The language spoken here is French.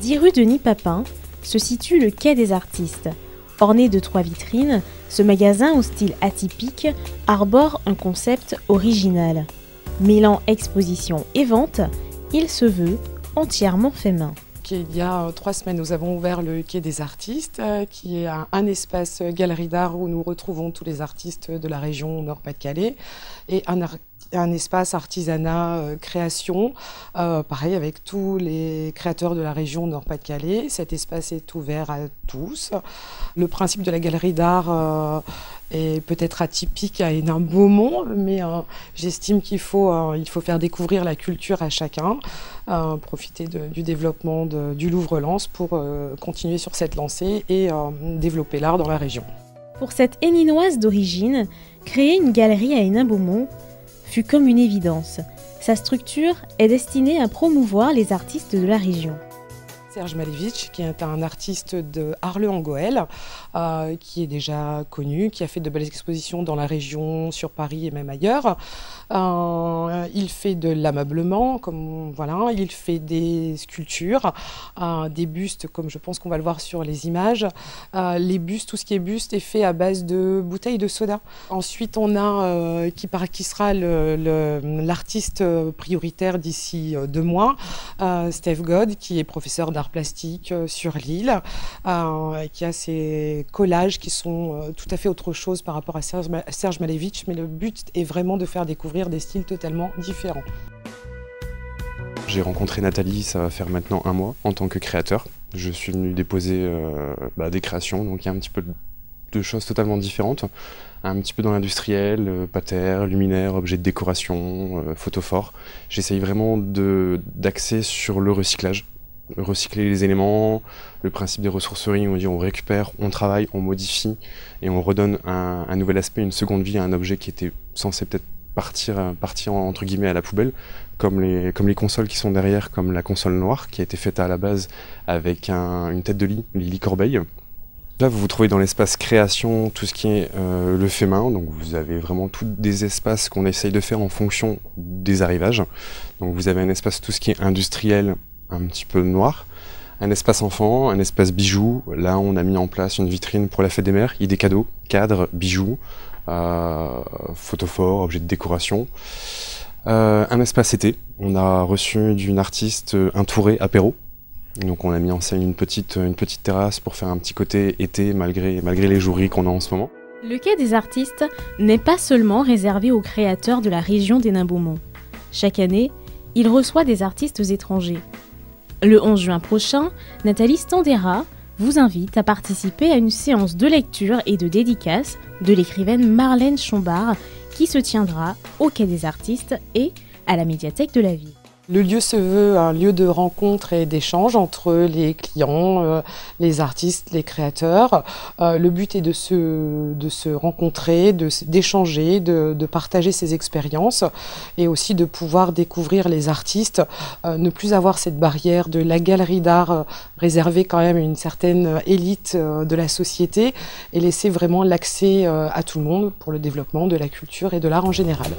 10 rue Denis Papin se situe le Quai des Artistes. Orné de 3 vitrines, ce magasin au style atypique arbore un concept original. Mêlant exposition et vente, il se veut entièrement fait main. Il y a 3 semaines, nous avons ouvert le Quai des Artistes, qui est un espace galerie d'art où nous retrouvons tous les artistes de la région Nord-Pas-de-Calais et un espace artisanat création, pareil avec tous les créateurs de la région Nord-Pas-de-Calais. Cet espace est ouvert à tous. Le principe de la galerie d'art est peut-être atypique à Hénin-Beaumont, mais j'estime qu'il faut faire découvrir la culture à chacun, profiter du développement du Louvre-Lens pour continuer sur cette lancée et développer l'art dans la région. Pour cette Héninoise d'origine, créer une galerie à Hénin-Beaumont fut comme une évidence. Sa structure est destinée à promouvoir les artistes de la région. Serge Malevich, qui est un artiste de Arles-en-Goële, qui est déjà connu, qui a fait de belles expositions dans la région, sur Paris et même ailleurs. Il fait de l'ameublement, il fait des sculptures, des bustes, comme je pense qu'on va le voir sur les images. Les bustes, tout ce qui est buste est fait à base de bouteilles de soda. Ensuite, on a qui sera l'artiste prioritaire d'ici 2 mois, Steve God, qui est professeur d'art plastique sur l'île, qui a ses collages qui sont tout à fait autre chose par rapport à Serge Malevich, mais le but est vraiment de faire découvrir des styles totalement différents. J'ai rencontré Nathalie, ça va faire maintenant 1 mois, en tant que créateur. Je suis venu déposer des créations, donc il y a un petit peu de choses totalement différentes. Un petit peu dans l'industriel, patère, luminaire, objets de décoration, photophore. J'essaye vraiment d'axer sur le recyclage. Recycler les éléments, le principe des ressourceries, on dit on récupère, on travaille, on modifie et on redonne un nouvel aspect, une seconde vie à un objet qui était censé peut-être partir entre guillemets à la poubelle, comme les consoles qui sont derrière, comme la console noire qui a été faite à la base avec une tête de lit, Lily Corbeil. Là, vous vous trouvez dans l'espace création, tout ce qui est le fait main, donc vous avez vraiment tous des espaces qu'on essaye de faire en fonction des arrivages. Donc vous avez un espace tout ce qui est industriel, un petit peu noir, un espace enfant, un espace bijoux. Là, on a mis en place une vitrine pour la fête des mères, idées cadeaux, cadres, bijoux, photophores, objets de décoration. Un espace été, on a reçu d'une artiste un touré apéro. Donc on a mis en scène une petite terrasse pour faire un petit côté été malgré les jours qu'on a en ce moment. Le Quai des Artistes n'est pas seulement réservé aux créateurs de la région d'Hénin-Beaumont. Chaque année, il reçoit des artistes étrangers. Le 11 juin prochain, Nathalie Standera vous invite à participer à une séance de lecture et de dédicace de l'écrivaine Marlène Chombard qui se tiendra au Quai des Artistes et à la médiathèque de la ville. Le lieu se veut un lieu de rencontre et d'échange entre les clients, les artistes, les créateurs. Le but est de se rencontrer, d'échanger, de partager ses expériences et aussi de pouvoir découvrir les artistes, ne plus avoir cette barrière de la galerie d'art réservée quand même à une certaine élite de la société et laisser vraiment l'accès à tout le monde pour le développement de la culture et de l'art en général.